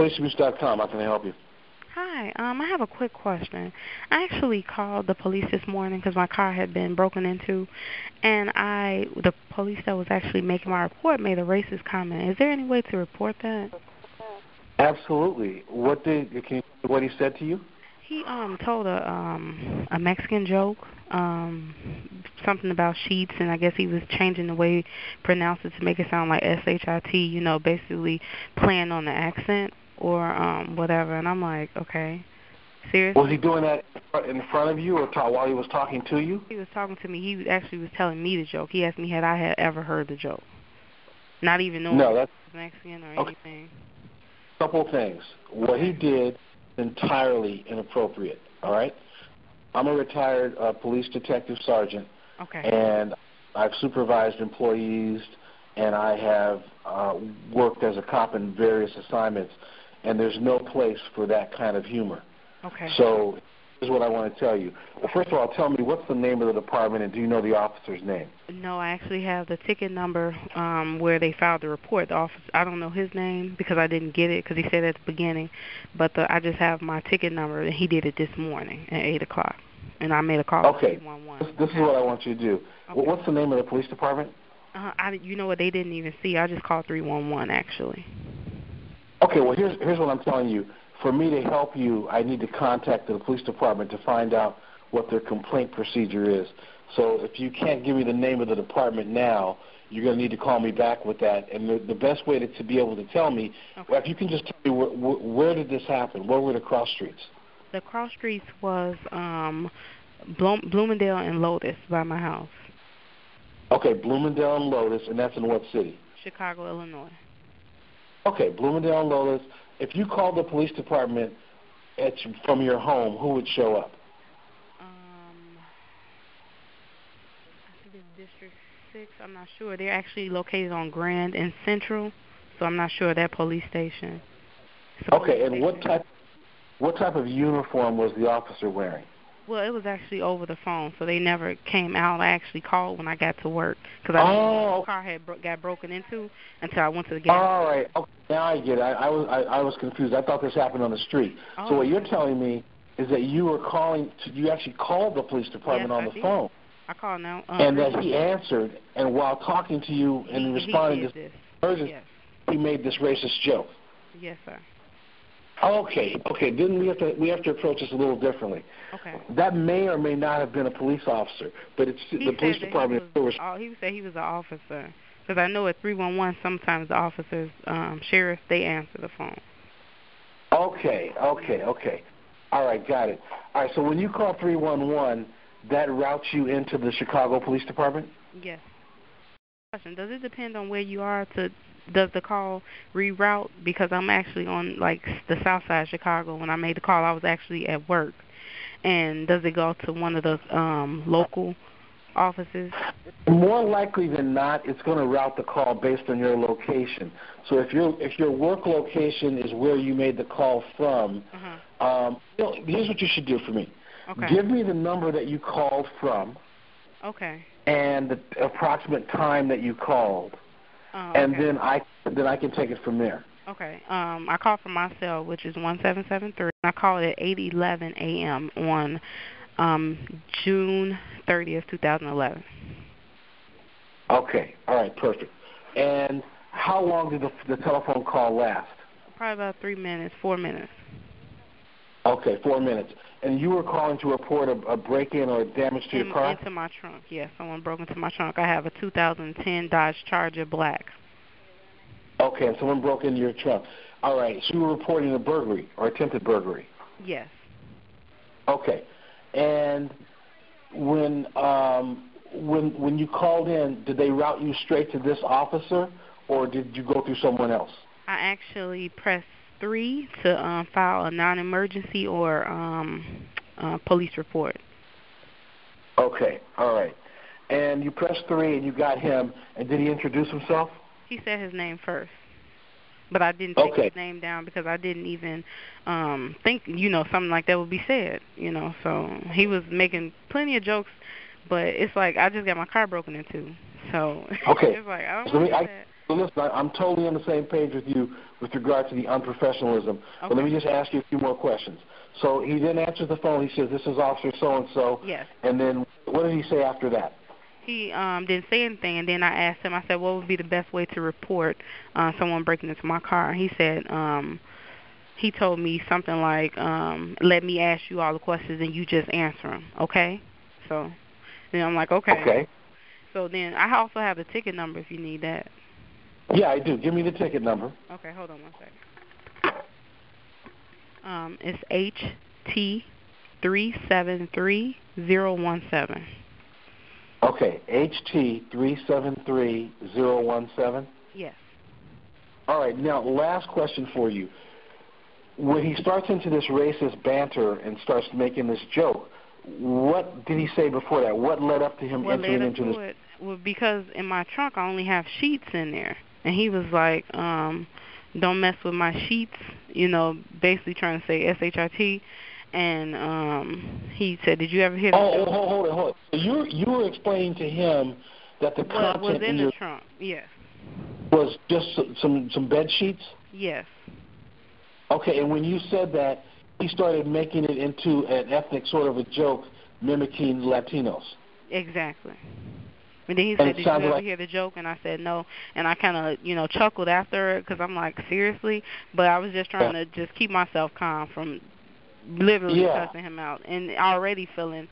policeabuse.com. How can I help you? Hi, I have a quick question. I actually called the police this morning because my car had been broken into, and the police that was actually making my report made a racist comment. Is there any way to report that? Absolutely. What he said to you? He told a Mexican joke, something about sheets, and I guess he was changing the way he pronounced it to make it sound like shit. Basically playing on the accent or whatever. And I'm like, okay. Was Seriously? he doing that in front of you or while he was talking to you? He was talking to me. He actually was telling me the joke. He asked me had I had ever heard the joke, not even knowing No, it that's was Mexican or okay. anything. Couple things. What he did is entirely inappropriate. All right. I'm a retired police detective sergeant, Okay. and I've supervised employees, and I have worked as a cop in various assignments, and there's no place for that kind of humor. Okay. So here's what I want to tell you. Well, first of all, tell me what's the name of the department, and do you know the officer's name? No, I actually have the ticket number where they filed the report. The officer, I don't know his name because I didn't get it because he said at the beginning, but I just have my ticket number, and he did it this morning at 8 o'clock, and I made a call to Okay. 311. This is what I want you to do. Okay. What's the name of the police department? You know what? They didn't even see. I just called 311 actually. Okay, well, here's what I'm telling you. For me to help you, I need to contact the police department to find out what their complaint procedure is. So if you can't give me the name of the department now, you're going to need to call me back with that. And the best way to be able to tell me, if you can just tell me where did this happen? Where were the cross streets? The cross streets was Bloomingdale and Lotus by my house. Okay, Bloomingdale and Lotus, and that's in what city? Chicago, Illinois. Okay, Bloomingdale and Lotus. If you called the police department from your home, who would show up? I think it's District 6. I'm not sure. They're actually located on Grand and Central, so I'm not sure that police station. Okay, and what type of uniform was the officer wearing? Well, it was actually over the phone, so they never came out. I actually called when I got to work because I didn't know the car had got broken into until I went to the gas. All right. Okay, now I get it. I was confused. I thought this happened on the street. So what you're telling me is that you actually called the police department on the phone. I called now. And that he answered, and while talking to you and responding to this emergency, he made this racist joke. Yes, sir. Okay. Then we have to approach this a little differently. Okay. That may or may not have been a police officer, but it's the police department. He said he was an officer because I know at 311 sometimes the officers, sheriffs, they answer the phone. Okay. All right, got it. All right, so when you call 311, that routes you into the Chicago Police Department? Yes. Question: does it depend on where you are does the call reroute? Because I'm actually on like the south side of Chicago. When I made the call, I was actually at work. And does it go to one of the local offices? More likely than not, it's going to route the call based on your location. So if your work location is where you made the call from, here's what you should do for me. Okay. Give me the number that you called from. Okay. And the approximate time that you called, and then I can take it from there. Okay. I called from my cell, which is 1773. I called at 8:11 a.m. on June 30th, 2011. Okay. All right. Perfect. And how long did the telephone call last? Probably about 3 minutes, 4 minutes. Okay, 4 minutes. And you were calling to report a break-in or damage to your car? Into my trunk, yes. Someone broke into my trunk. I have a 2010 Dodge Charger Black. Okay, and someone broke into your trunk. All right, so you were reporting a burglary or attempted burglary? Yes. Okay. And when you called in, did they route you straight to this officer, or did you go through someone else? I actually pressed 3 to file a non-emergency or police report. Okay, all right. And you pressed 3 and you got him, and did he introduce himself? He said his name first, but I didn't take his name down because I didn't even think, something like that would be said, So he was making plenty of jokes, but it's like I just got my car broken into, so okay. it's like I don't want to do that. So listen, I'm totally on the same page with you with regard to the unprofessionalism. Okay. But let me just ask you a few more questions. So he then answers the phone. He says, "This is Officer so-and-so." Yes. And then what did he say after that? He didn't say anything, and then I asked him, I said, what would be the best way to report someone breaking into my car? He said, he told me something like, let me ask you all the questions and you just answer them, okay? So then I'm like, okay. Okay. So then I also have the ticket number if you need that. Yeah, I do. Give me the ticket number. Okay, hold on one second. It's HT373017. Okay, HT373017. Yes. All right, now last question for you. When he starts into this racist banter and starts making this joke, what did he say before that? What led up to him entering into this? Well, because in my trunk I only have sheets in there, and he was like, "Don't mess with my sheets," basically trying to say SHIT. And he said, "Did you ever hear?" Hold on. So you were explaining to him that the content was in the trunk, yes, was just some bed sheets. Yes. Okay, and when you said that, he started making it into an ethnic sort of a joke, mimicking Latinos. Exactly. And then he said, "Did you ever hear the joke?" And I said, "No." And I kind of, chuckled after it because I'm like, seriously? But I was just trying to just keep myself calm from literally cussing him out and already feeling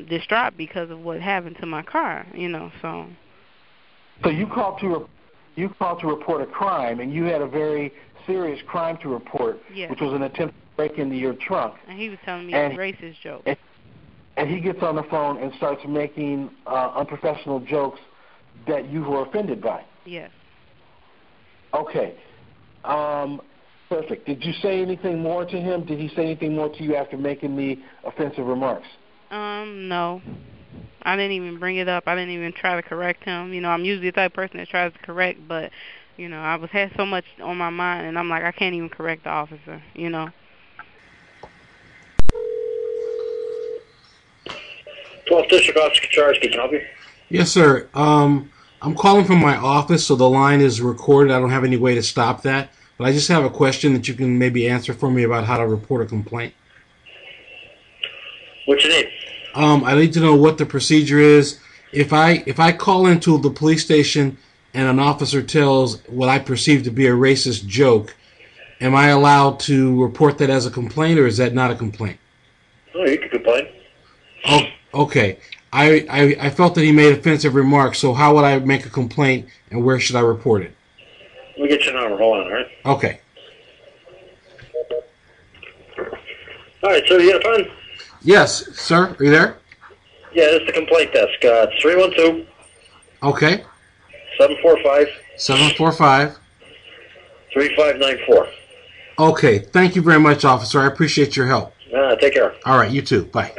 distraught because of what happened to my car, so. So you called to report a crime, and you had a very serious crime to report, which was an attempt to break into your trunk. And he was telling me a racist joke. And he gets on the phone and starts making unprofessional jokes that you were offended by. Yes. Okay. Perfect. Did you say anything more to him? Did he say anything more to you after making the offensive remarks? No. I didn't even bring it up. I didn't even try to correct him. I'm usually the type of person that tries to correct, but, I had so much on my mind, and I'm like, I can't even correct the officer, 12th District Officer Kacharski, can I help you? Yes, sir. I'm calling from my office, so the line is recorded. I don't have any way to stop that. But I just have a question that you can maybe answer for me about how to report a complaint. What's your name? I need to know what the procedure is. If I call into the police station and an officer tells what I perceive to be a racist joke, am I allowed to report that as a complaint, or is that not a complaint? Oh, you can complain. Oh, okay. I felt that he made offensive remarks, so how would I make a complaint, and where should I report it? Let me get your number. Hold on, all right? Okay. All right, sir, you got a pen? Yes, sir. Are you there? Yeah, this is the complaint desk. It's 312. Okay. 745. 745. 3594. Okay. Thank you very much, officer. I appreciate your help. Take care. All right. You too. Bye.